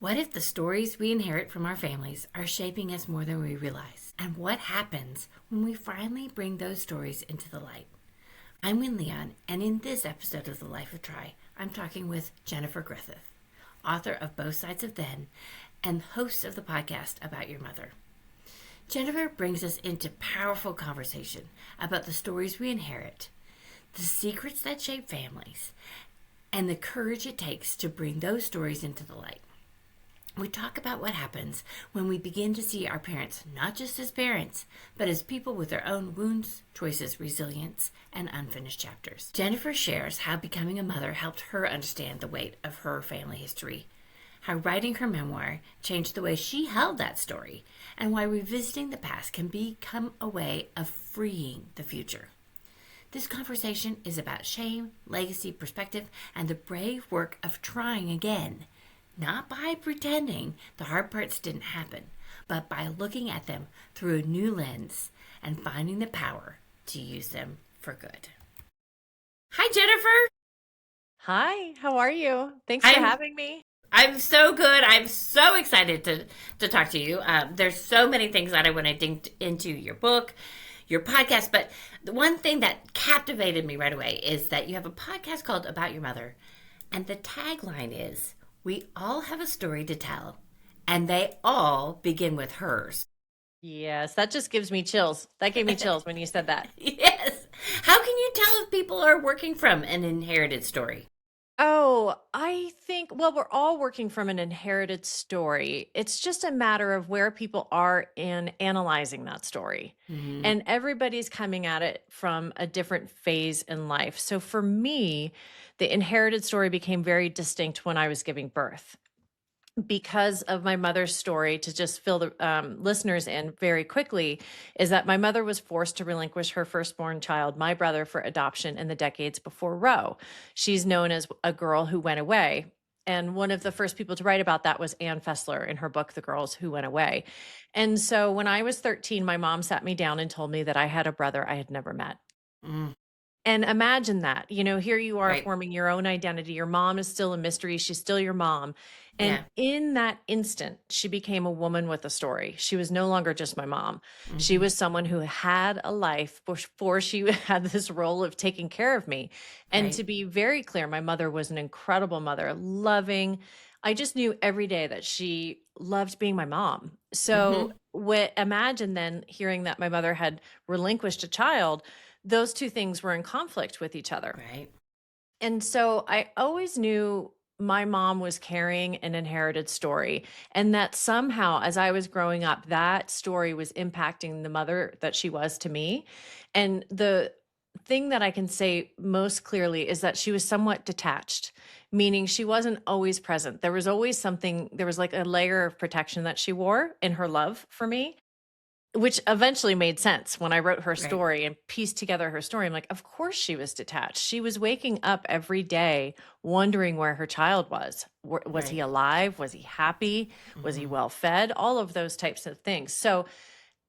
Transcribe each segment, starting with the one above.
What if the stories we inherit from our families are shaping us more than we realize? And what happens when we finally bring those stories into the light? I'm Wynne Leon, and in this episode of The Life of Try, I'm talking with Jennifer Griffith, author of Both Sides of Then and host of the podcast About Your Mother. Jennifer brings us into powerful conversation about the stories we inherit, the secrets that shape families, and the courage it takes to bring those stories into the light. We talk about what happens when we begin to see our parents not just as parents, but as people with their own wounds, choices, resilience, and unfinished chapters. Jennifer shares how becoming a mother helped her understand the weight of her family history, how writing her memoir changed the way she held that story, and why revisiting the past can become a way of freeing the future. This conversation is about shame, legacy, perspective, and the brave work of trying again. Not by pretending the hard parts didn't happen, but by looking at them through a new lens and finding the power to use them for good. Hi, Jennifer. Hi, how are you? Thanks for having me. I'm so good. I'm so excited to talk to you. There's so many things that I want to dig into your book, your podcast, but the one thing that captivated me right away is that you have a podcast called About Your Mother, and the tagline is, "We all have a story to tell, and they all begin with hers." Yes, that just gives me chills. That gave me chills when you said that. Yes. How can you tell if people are working from an inherited story? Oh, I think, well, we're all working from an inherited story. It's just a matter of where people are in analyzing that story. Mm-hmm. And everybody's coming at it from a different phase in life. So for me, the inherited story became very distinct when I was giving birth. Because of my mother's story, to just fill the listeners in very quickly, is that my mother was forced to relinquish her firstborn child, my brother, for adoption in the decades before Roe. She's known as a girl who went away. And one of the first people to write about that was Ann Fessler in her book, The Girls Who Went Away. And so when I was 13, my mom sat me down and told me that I had a brother I had never met. Mm. And imagine that, here you are Right. forming your own identity. Your mom is still a mystery. She's still your mom. And Yeah. in that instant, she became a woman with a story. She was no longer just my mom. Mm-hmm. She was someone who had a life before she had this role of taking care of me. And Right. to be very clear, my mother was an incredible mother, loving. I just knew every day that she loved being my mom. So imagine then hearing that my mother had relinquished a child. Those two things were in conflict with each other. Right. And so I always knew my mom was carrying an inherited story, and that somehow, as I was growing up, that story was impacting the mother that she was to me. And the thing that I can say most clearly is that she was somewhat detached, meaning she wasn't always present. There was always something, there was like a layer of protection that she wore in her love for me, which eventually made sense when I wrote her story and pieced together her story. I'm like, of course she was detached. She was waking up every day wondering where her child was. Was he alive? Was he happy? Was he well fed? All of those types of things. So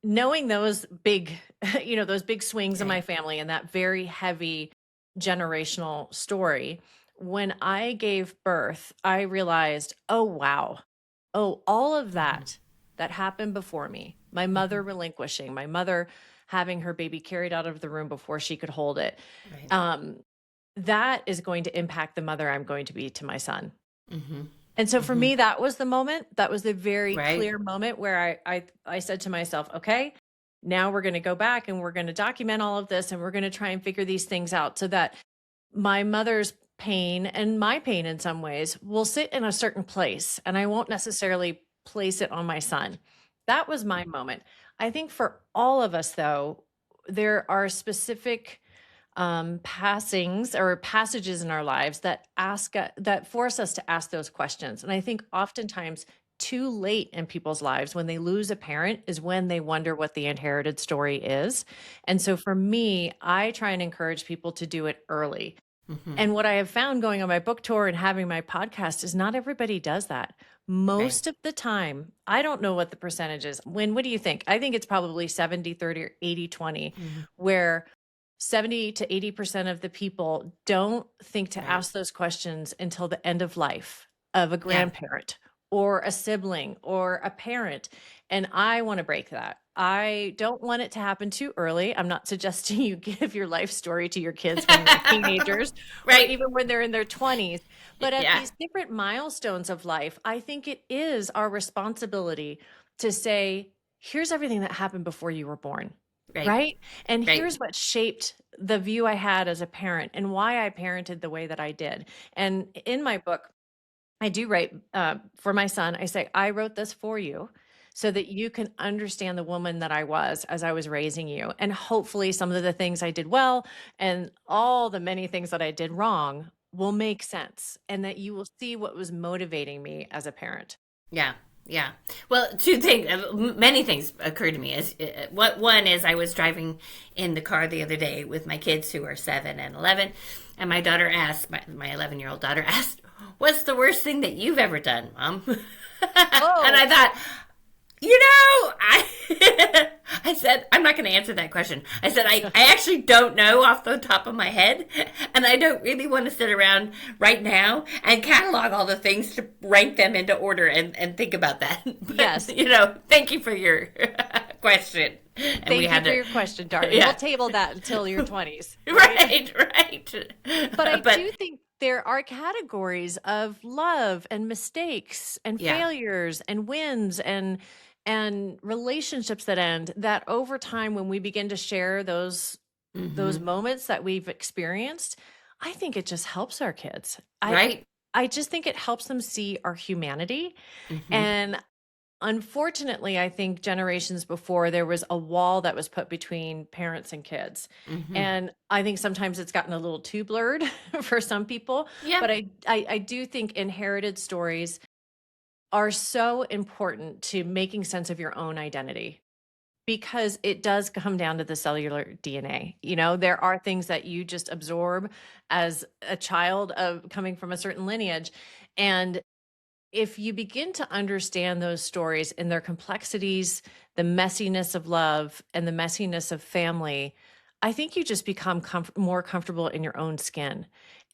knowing those big, those big swings in my family and that very heavy generational story, when I gave birth, I realized, oh, wow. Oh, all of that happened before me. My mother relinquishing, my mother having her baby carried out of the room before she could hold it. That is going to impact the mother I'm going to be to my son. And so for me, that was the moment. That was the very clear moment where I said to myself, okay, now we're going to go back and we're going to document all of this and we're going to try and figure these things out so that my mother's pain and my pain in some ways will sit in a certain place and I won't necessarily place it on my son. That was my moment. I think for all of us, though, there are specific passings or passages in our lives that force us to ask those questions. And I think oftentimes too late in people's lives when they lose a parent is when they wonder what the inherited story is. And so for me, I try and encourage people to do it early. And what I have found going on my book tour and having my podcast is not everybody does that. Most of the time, I don't know what the percentage is. Wynne, what do you think? I think it's probably 70-30 or 80-20, where 70 to 80% of the people don't think to ask those questions until the end of life of a grandparent or a sibling or a parent. And I want to break that. I don't want it to happen too early. I'm not suggesting you give your life story to your kids when they're teenagers or Right. even when they're in their 20s. But at Yeah. these different milestones of life, I think it is our responsibility to say, here's everything that happened before you were born. Right. Right. And Right. here's what shaped the view I had as a parent and why I parented the way that I did. And in my book, I do write for my son. I say, I wrote this for you so that you can understand the woman that I was as I was raising you. And hopefully, some of the things I did well and all the many things that I did wrong will make sense and that you will see what was motivating me as a parent. Yeah. Yeah. Well, two things, many things occurred to me. As what one is, I was driving in the car the other day with my kids who are 7 and 11, and my daughter asked, my 11-year-old daughter asked, "What's the worst thing that you've ever done, Mom?" And I Oh, thought, I said, I'm not going to answer that question. I said, I actually don't know off the top of my head. And I don't really want to sit around right now and catalog all the things to rank them into order and think about that. But, yes. Thank you for your question. And Thank we you had for to, your question, darling. yeah. We'll table that until your 20s, right? Right. But I But do think there are categories of love and mistakes and yeah. failures and wins and relationships that end that over time when we begin to share those Hmm. moments that we've experienced, I think it just helps our kids. Right. I just think it helps them see our humanity. Hmm. And unfortunately, I think generations before there was a wall that was put between parents and kids. Hmm. And I think sometimes it's gotten a little too blurred for some people, Yeah. but I do think inherited stories are so important to making sense of your own identity because it does come down to the cellular DNA. There are things that you just absorb as a child of coming from a certain lineage. And if you begin to understand those stories and their complexities, the messiness of love and the messiness of family, I think you just become more comfortable in your own skin.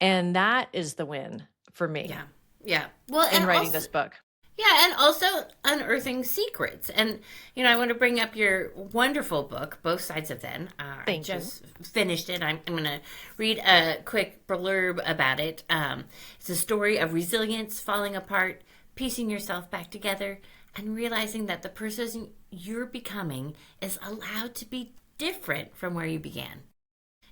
And that is the win for me Yeah. Yeah. Well, in and writing also, this book. yeah, and also unearthing secrets. And, I want to bring up your wonderful book, Both Sides of Then. I Thank you. just finished it. I'm going to read a quick blurb about it. It's a story of resilience, falling apart, piecing yourself back together, and realizing that the person you're becoming is allowed to be different from where you began.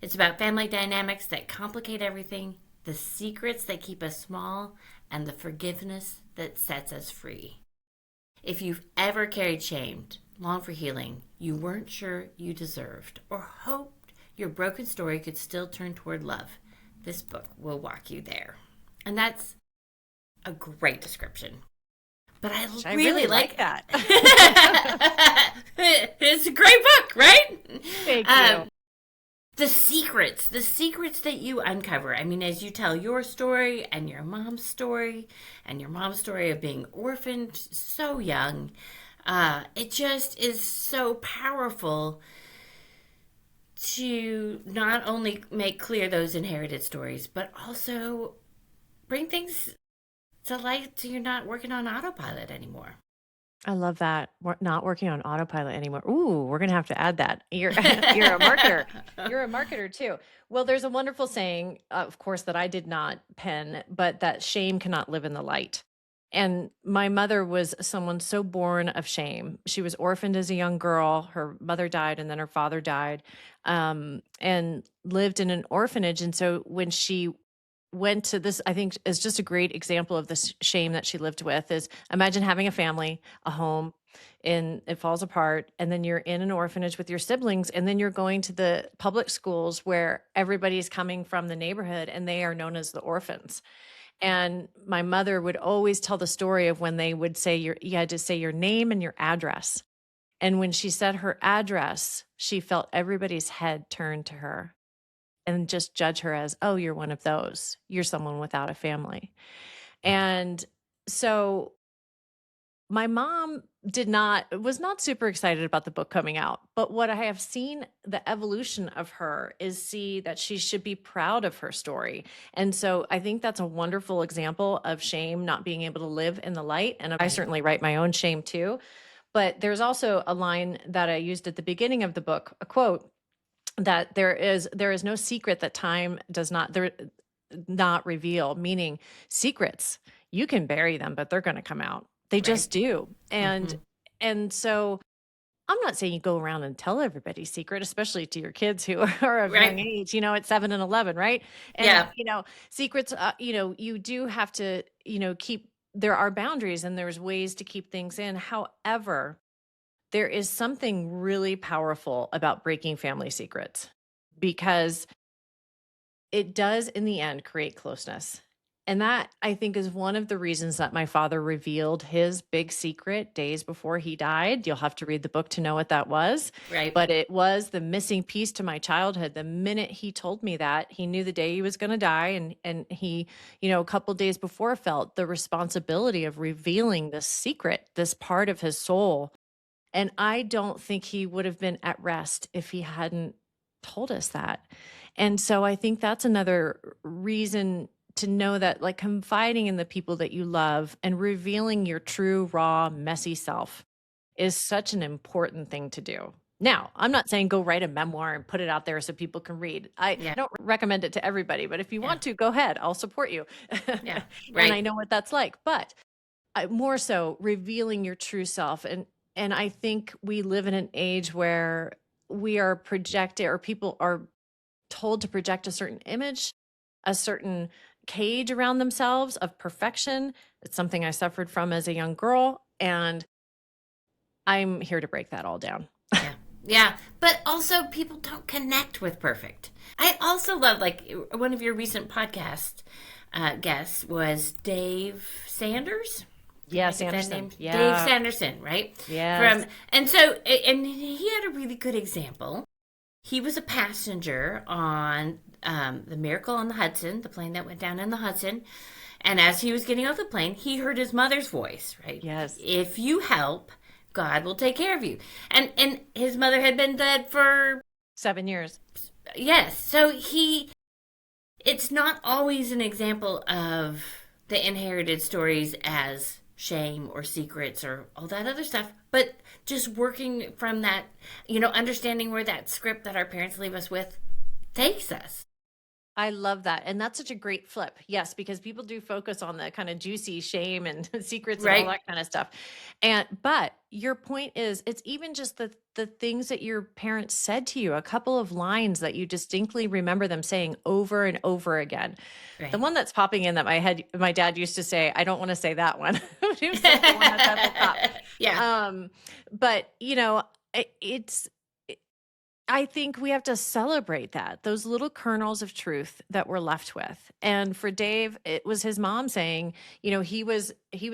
It's about family dynamics that complicate everything, the secrets that keep us small, and the forgiveness that sets us free. If you've ever carried shame, longed for healing you weren't sure you deserved, or hoped your broken story could still turn toward love, this book will walk you there. And that's a great description. But I I really really like like that. it's a great book, right? Thank Um, you. the secrets that you uncover. I mean, as you tell your story and your mom's story of being orphaned so young, it just is so powerful to not only make clear those inherited stories, but also bring things to light so you're not working on autopilot anymore. I love that. We're not working on autopilot anymore. Ooh, we're gonna have to add that. You're you're a marketer. You're a marketer too. Well, there's a wonderful saying, of course, that I did not pen, but that shame cannot live in the light. And my mother was someone so born of shame. She was orphaned as a young girl. Her mother died, and then her father died, and lived in an orphanage. And so when she went to this, I think is just a great example of this shame that she lived with is imagine having a family, a home, and it falls apart. And then you're in an orphanage with your siblings. And then you're going to the public schools where everybody's coming from the neighborhood and they are known as the orphans. And my mother would always tell the story of when they would say you had to say your name and your address. And when she said her address, she felt everybody's head turn to her and just judge her as, oh, you're one of those. You're someone without a family. And so my mom was not super excited about the book coming out, but what I have seen the evolution of her is see that she should be proud of her story. And so I think that's a wonderful example of shame not being able to live in the light. And I certainly write my own shame too. But there's also a line that I used at the beginning of the book, a quote that there is no secret that time does not reveal, meaning secrets, you can bury them, but they're going to come out. They just do. And so I'm not saying you go around and tell everybody's secret, especially to your kids who are of young age, at 7 and 11, right? And, secrets, you do have to, there are boundaries and there's ways to keep things in. However, there is something really powerful about breaking family secrets because it does in the end create closeness. And that, I think, is one of the reasons that my father revealed his big secret days before he died. You'll have to read the book to know what that was. Right. But it was the missing piece to my childhood. The minute he told me that, he knew the day he was going to die. And he, a couple of days before, felt the responsibility of revealing this secret, this part of his soul. And I don't think he would have been at rest if he hadn't told us that. And so I think that's another reason to know that, like, confiding in the people that you love and revealing your true, raw, messy self is such an important thing to do. Now, I'm not saying go write a memoir and put it out there so people can read. I don't recommend it to everybody, but if you want to, go ahead. I'll support you. And I know what that's like. But more so revealing your true self. And I think we live in an age where we are projected, or people are told to project a certain image, a certain cage around themselves of perfection. It's something I suffered from as a young girl, and I'm here to break that all down. Yeah. But also people don't connect with perfect. I also love, like, one of your recent podcast guests was Dave Sanders. Sanderson. Dave Sanderson, right? Yeah. And he had a really good example. He was a passenger on the Miracle on the Hudson, the plane that went down in the Hudson. And as he was getting off the plane, he heard his mother's voice, right? Yes. If you help, God will take care of you. And his mother had been dead for 7 years. Yes. So it's not always an example of the inherited stories as shame or secrets or all that other stuff, but just working from that, understanding where that script that our parents leave us with takes us. I love that. And that's such a great flip. Yes, because people do focus on the kind of juicy shame and secrets and all that kind of stuff. But your point is, it's even just the things that your parents said to you, a couple of lines that you distinctly remember them saying over and over again. Right. The one that's popping in that my dad used to say, I don't want to say that one. He was like the one that's at the top. Yeah. But I think we have to celebrate those little kernels of truth that we're left with. And for Dave, it was his mom saying, he was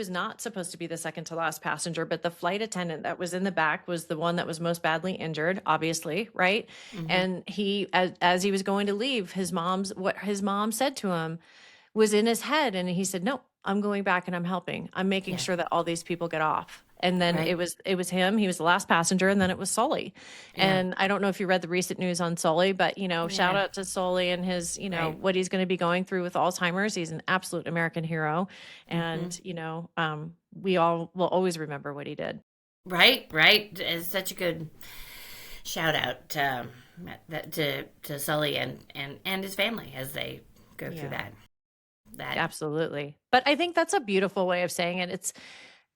not supposed to be the second to last passenger, but the flight attendant that was in the back was the one that was most badly injured, obviously, right? Mm-hmm. And he, as he was going to leave, what his mom said to him was in his head. And he said, no, I'm going back and I'm helping. I'm making sure that all these people get off. And then it was him. He was the last passenger, and then it was Sully. Yeah. And I don't know if you read the recent news on Sully, but shout out to Sully and his, what he's going to be going through with Alzheimer's. He's an absolute American hero, and we all will always remember what he did. Right. It's such a good shout out to Sully and his family as they go through that. Absolutely. But I think that's a beautiful way of saying it.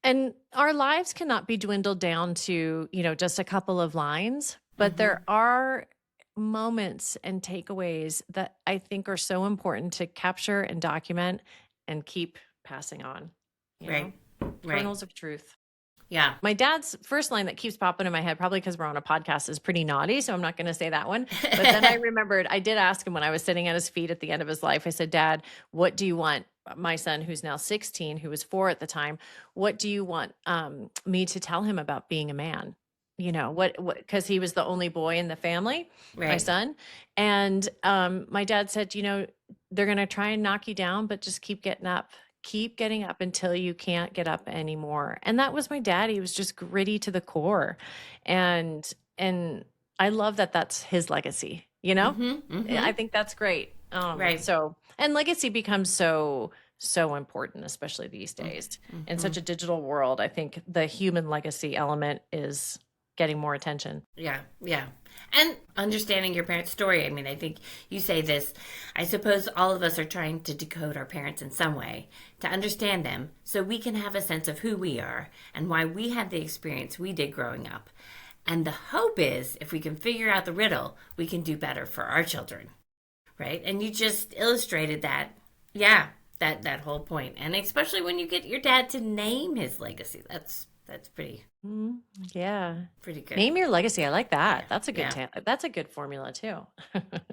And our lives cannot be dwindled down to, just a couple of lines, but there are moments and takeaways that I think are so important to capture and document and keep passing on. Kernels of truth. Yeah. My dad's first line that keeps popping in my head, probably because we're on a podcast, is pretty naughty. So I'm not going to say that one. But then I remembered, I did ask him when I was sitting at his feet at the end of his life. I said, Dad, what do you want my son, who's now 16, who was 4 at the time, what do you want me to tell him about being a man? What, because he was the only boy in the family, my son. And my dad said, they're going to try and knock you down, but just keep getting up, keep getting up until you can't get up anymore. And that was my dad. He was just gritty to the core. And I love that that's his legacy, you know? I think that's great. Right. So, and legacy becomes so important, especially these days in such a digital world. I think the human legacy element is getting more attention. Yeah. And understanding your parents' story. I mean, I think you say this. I suppose all of us are trying to decode our parents in some way, to understand them, so we can have a sense of who we are and why we had the experience we did growing up. And the hope is, if we can figure out the riddle, we can do better for our children. Right? And you just illustrated that. Yeah, that whole point. And especially when you get your dad to name his legacy. That's pretty pretty good. Name your legacy. I like that. Yeah. That's a good that's a good formula too.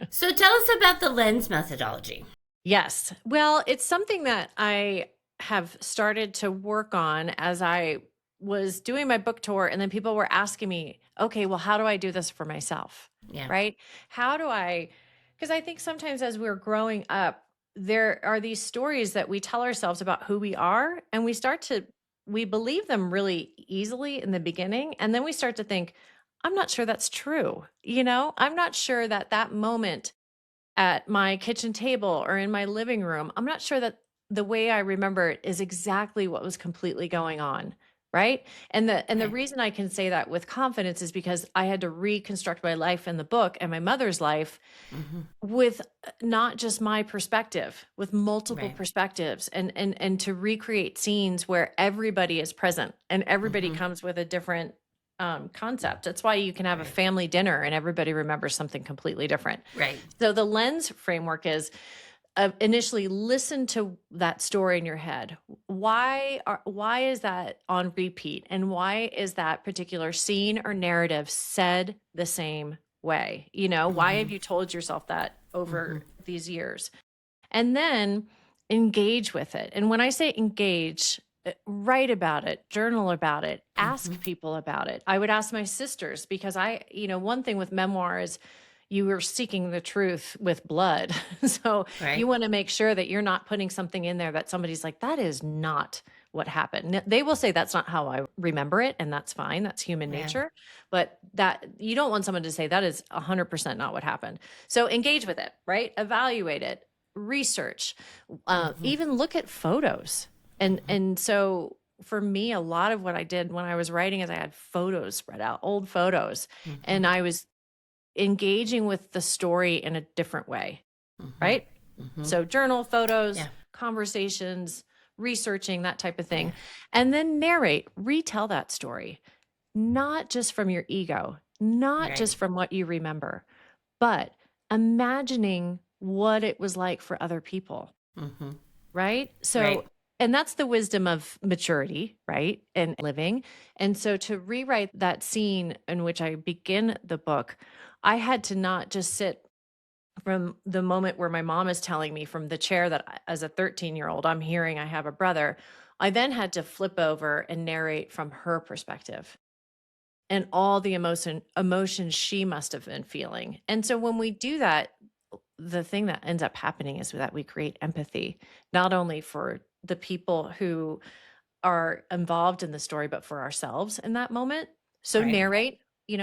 So tell us about the lens methodology. Yes. Well, it's something that I have started to work on as I was doing my book tour, and then people were asking me, okay, well, how do I do this for myself? Yeah. Right? How do I, because I think sometimes as we're growing up, there are these stories that we tell ourselves about who we are, and we believe them really easily in the beginning. And then we start to think, I'm not sure that's true. You know, I'm not sure that that moment at my kitchen table or in my living room, I'm not sure that the way I remember it is exactly what was completely going on. Right. And the reason I can say that with confidence is because I had to reconstruct my life in the book and my mother's life with not just my perspective, with multiple perspectives, and to recreate scenes where everybody is present and everybody comes with a different concept. That's why you can have a family dinner and everybody remembers something completely different. Right. So the lens framework is initially listen to that story in your head. Why is that on repeat? And why is that particular scene or narrative said the same way? You know, why have you told yourself that over these years? And then engage with it. And when I say engage, write about it, journal about it, ask people about it. I would ask my sisters, because one thing with memoir is you are seeking the truth with blood. So you want to make sure that you're not putting something in there that somebody's like, that is not what happened. They will say that's not how I remember it. And that's fine. That's human nature. But that you don't want someone to say that is 100% not what happened. So engage with it, right? Evaluate it, research, even look at photos. And so for me, a lot of what I did when I was writing is I had photos spread out, old photos, and I was engaging with the story in a different way, right? So journal, photos, conversations, researching, that type of thing. And then narrate, retell that story, not just from your ego, not just from what you remember, but imagining what it was like for other people, right? So, and that's the wisdom of maturity, right? And living. And so to rewrite that scene in which I begin the book, I had to not just sit from the moment where my mom is telling me from the chair that as a 13-year-old, I'm hearing I have a brother. I then had to flip over and narrate from her perspective and all the emotions she must have been feeling. And so when we do that, the thing that ends up happening is that we create empathy, not only for the people who are involved in the story, but for ourselves in that moment. So narrate,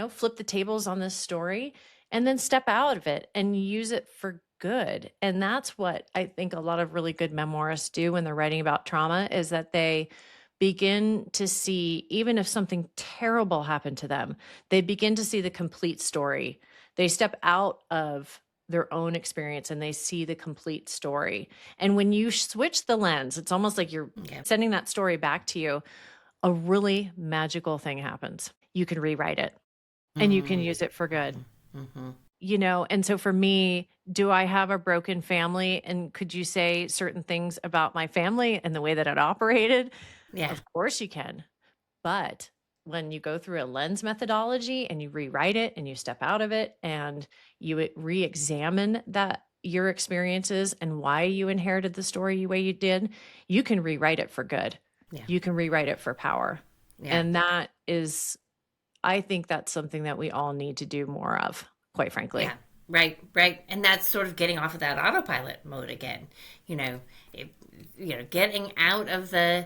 flip the tables on this story and then step out of it and use it for good. And that's what I think a lot of really good memoirists do when they're writing about trauma, is that they begin to see, even if something terrible happened to them, they begin to see the complete story. They step out of their own experience and they see the complete story. And when you switch the lens, it's almost like you're sending that story back to you. A really magical thing happens. You can rewrite it and you can use it for good. And so for me, do I have a broken family? And could you say certain things about my family and the way that it operated? Yeah. Of course you can. But when you go through a lens methodology and you rewrite it and you step out of it and you re-examine your experiences and why you inherited the story the way you did, you can rewrite it for good. Yeah. You can rewrite it for power. Yeah. And that is, I think that's something that we all need to do more of, quite frankly. Yeah. Right. And that's sort of getting off of that autopilot mode again. getting out of the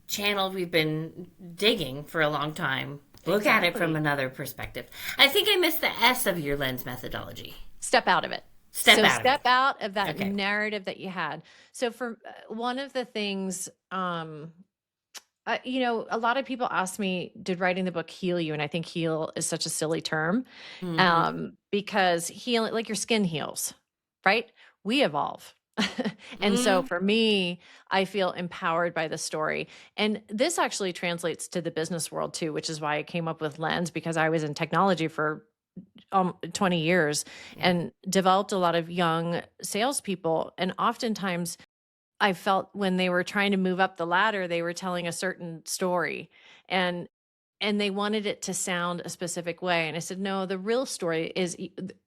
channel we've been digging for a long time. Look at it from another perspective. I think I missed the S of your lens methodology. Step out of it. Step out of that narrative that you had. So for one of the things, a lot of people ask me, did writing the book heal you? And I think heal is such a silly term, because healing, like your skin heals, right? We evolve. And so for me, I feel empowered by the story. And this actually translates to the business world too, which is why I came up with Lens, because I was in technology for 20 years and developed a lot of young salespeople. And oftentimes I felt when they were trying to move up the ladder, they were telling a certain story and they wanted it to sound a specific way. And I said, no, the real story is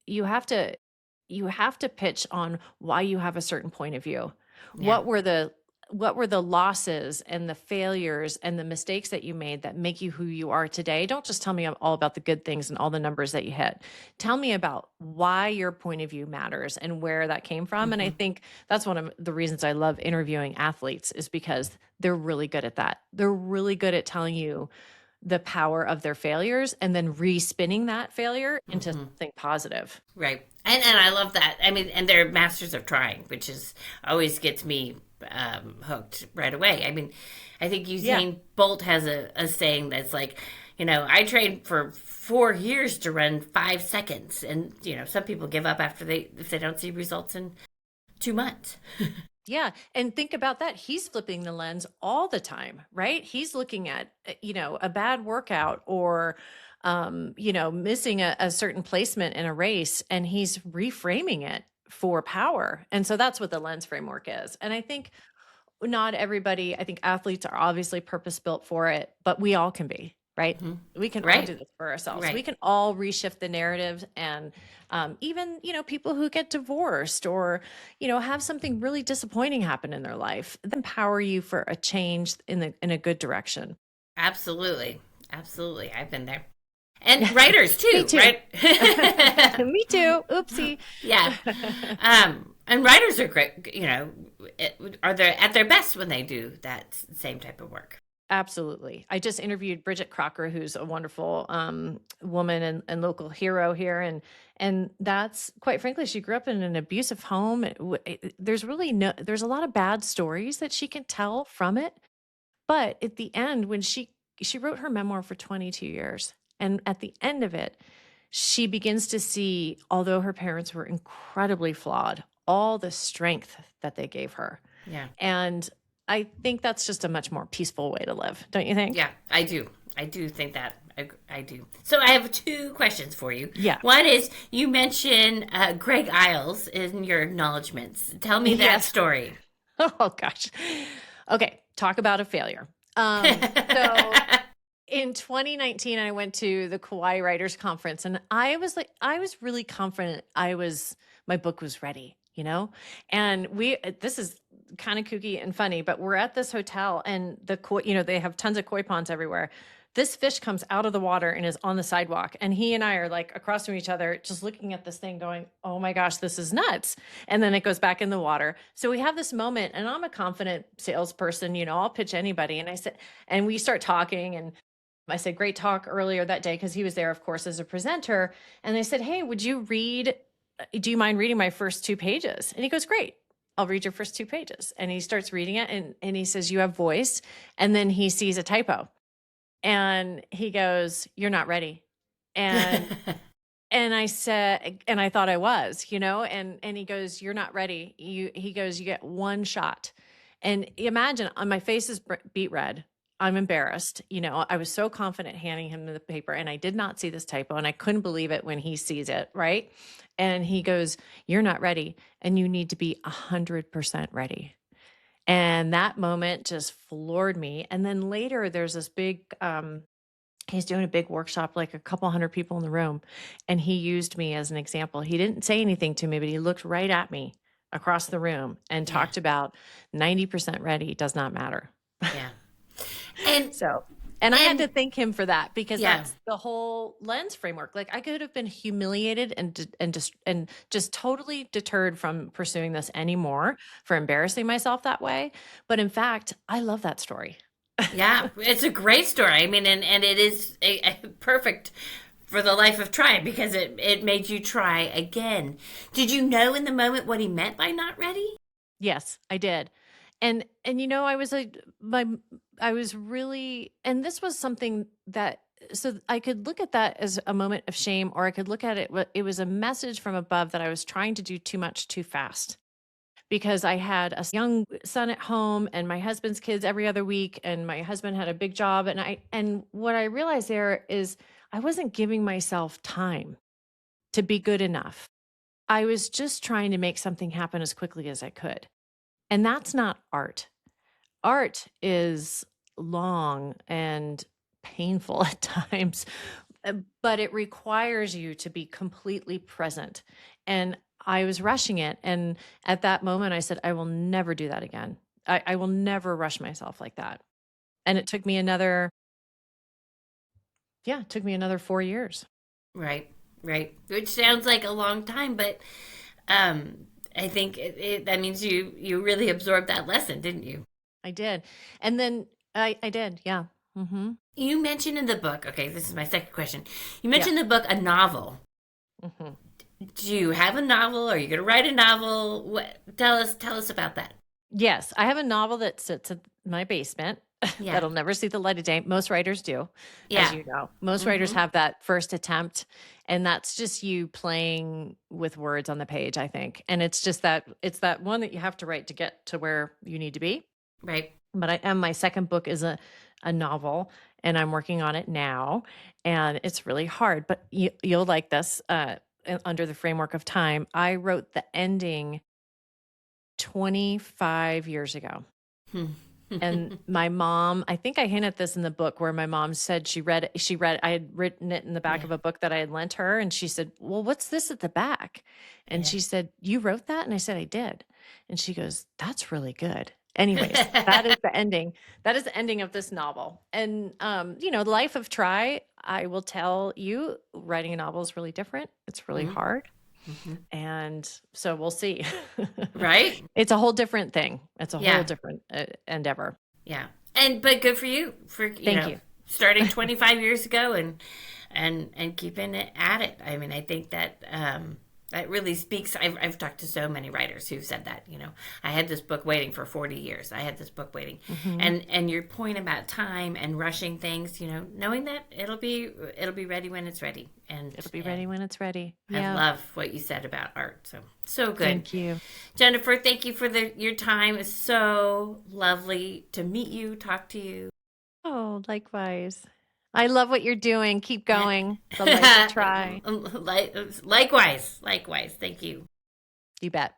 you have to pitch on why you have a certain point of view. Yeah. What were the losses and the failures and the mistakes that you made that make you who you are today? Don't just tell me all about the good things and all the numbers that you hit. Tell me about why your point of view matters and where that came from. And I think that's one of the reasons I love interviewing athletes, is because they're really good at that. They're really good at telling you the power of their failures and then re-spinning that failure into something positive. Right. And I love that. I mean, and they're masters of trying, which always gets me hooked right away. I mean, I think Usain Bolt has a saying that's like, I trained for 4 years to run 5 seconds. And, some people give up if they don't see results in 2 months. Yeah. And think about that. He's flipping the lens all the time, right? He's looking at, a bad workout or, missing a certain placement in a race, and he's reframing it for power. And so that's what the lens framework is. And I think not everybody, I think athletes are obviously purpose-built for it, but we all can be, right? We can all do this for ourselves. Right. We can all reshift the narrative, and even, people who get divorced or, have something really disappointing happen in their life, empower you for a change in a good direction. Absolutely. Absolutely. I've been there. And writers too, Me too. Right? Me too. Oopsie. Yeah. And writers are great, are they at their best when they do that same type of work. Absolutely. I just interviewed Bridget Crocker, who's a wonderful woman and local hero here. And that's, quite frankly, she grew up in an abusive home. There's a lot of bad stories that she can tell from it. But at the end, when she wrote her memoir for 22 years, and at the end of it, she begins to see, although her parents were incredibly flawed, all the strength that they gave her. Yeah. And I think that's just a much more peaceful way to live. Don't you think? Yeah, I do. I do think that. I do. So I have 2 questions for you. Yeah. One is, you mentioned Greg Iles in your acknowledgments. Tell me that story. Oh, gosh. Okay. Talk about a failure. So in 2019, I went to the Kauai Writers Conference, and I was really confident my book was ready, and this is kind of kooky and funny, but we're at this hotel, and the koi, they have tons of koi ponds everywhere. This fish comes out of the water and is on the sidewalk, and he and I are like across from each other, just looking at this thing going, oh my gosh, this is nuts. And then it goes back in the water. So we have this moment, and I'm a confident salesperson, I'll pitch anybody. And I said, and we start talking, and I said, great talk earlier that day, because he was there, of course, as a presenter. And they said, hey, do you mind reading my first 2 pages? And he goes, great. I'll read your first 2 pages. And he starts reading it, and he says, you have voice. And then he sees a typo. And he goes, you're not ready. And and I said, and I thought I was, and he goes, you're not ready. He goes, you get 1 shot. And imagine, my face is beet red. I'm embarrassed. I was so confident handing him the paper, and I did not see this typo, and I couldn't believe it when he sees it. Right. And he goes, you're not ready, and you need to be 100% ready. And that moment just floored me. And then later there's this big, he's doing a big workshop, like a couple hundred people in the room. And he used me as an example. He didn't say anything to me, but he looked right at me across the room and talked about 90% ready does not matter. Yeah. And so, And I had to thank him for that, because yeah. that's the whole lens framework. Like, I could have been humiliated and just totally deterred from pursuing this anymore, for embarrassing myself that way. But in fact, I love that story. Yeah, it's a great story. I mean, and it is perfect for the life of try, because it made you try again. Did you know in the moment what he meant by not ready? Yes, I did. And you know, I was really, and this was something that, so I could look at that as a moment of shame, or I could look at it was a message from above that I was trying to do too much too fast, because I had a young son at home and my husband's kids every other week, and my husband had a big job, and what I realized there is I wasn't giving myself time to be good enough. I was just trying to make something happen as quickly as I could. And that's not art. Art is long and painful at times, but it requires you to be completely present. And I was rushing it. And at that moment, I said, I will never do that again. I will never rush myself like that. And it took me another 4 years. Right, right. Which sounds like a long time, but I think that means you really absorbed that lesson, didn't you? I did. And then I did. Yeah. Mm-hmm. You mentioned in the book. Okay, this is my second question. You Yeah. mentioned in the book a novel. Mm-hmm. Do you have a novel? Are you going to write a novel? Tell us about that. Yes, I have a novel that sits in my basement Yeah. that'll never see the light of day. Most writers do, Yeah. as you know. Most writers have that first attempt, and that's just you playing with words on the page, I think. And it's that one that you have to write to get to where you need to be. Right. But my second book is a novel, and I'm working on it now, and it's really hard, but you'll like this. Under the framework of time, I wrote the ending 25 years ago. And my mom, I think I hint at this in the book, where my mom said she read, I had written it in the back of a book that I had lent her. And she said, well, what's this at the back? And she said, you wrote that? And I said, I did. And she goes, that's really good. Anyways, that is the ending. That is the ending of this novel. And, the life of try, I will tell you, writing a novel is really different. It's really hard. And so we'll see. Right? It's a whole different thing. It's a whole different endeavor. Yeah. But good for you for Thank you. starting 25 years ago and keeping it at it. I mean, I think that that really speaks. I've talked to so many writers who've said that, I had this book waiting for 40 years. I had this book waiting. And your point about time and rushing things, knowing that it'll be ready when it's ready. And it'll be ready when it's ready. I love what you said about art. So good. Thank you. Jennifer, thank you for your time. It's so lovely to meet you, talk to you. Oh, likewise. I love what you're doing. Keep going. The life to try. Likewise. Thank you. You bet.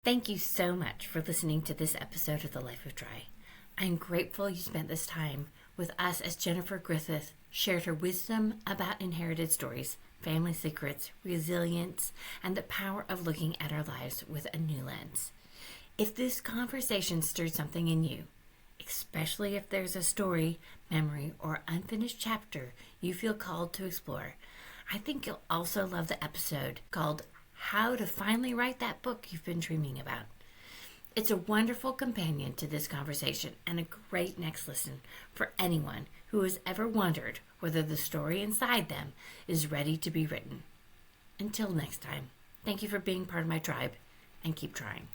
Thank you so much for listening to this episode of The Life of Try. I'm grateful you spent this time with us as Jennifer Griffith shared her wisdom about inherited stories, family secrets, resilience, and the power of looking at our lives with a new lens. If this conversation stirred something in you, especially if there's a story, memory, or unfinished chapter you feel called to explore, I think you'll also love the episode called How to Finally Write That Book You've Been Dreaming About. It's a wonderful companion to this conversation and a great next listen for anyone who has ever wondered whether the story inside them is ready to be written. Until next time, thank you for being part of my tribe, and keep trying.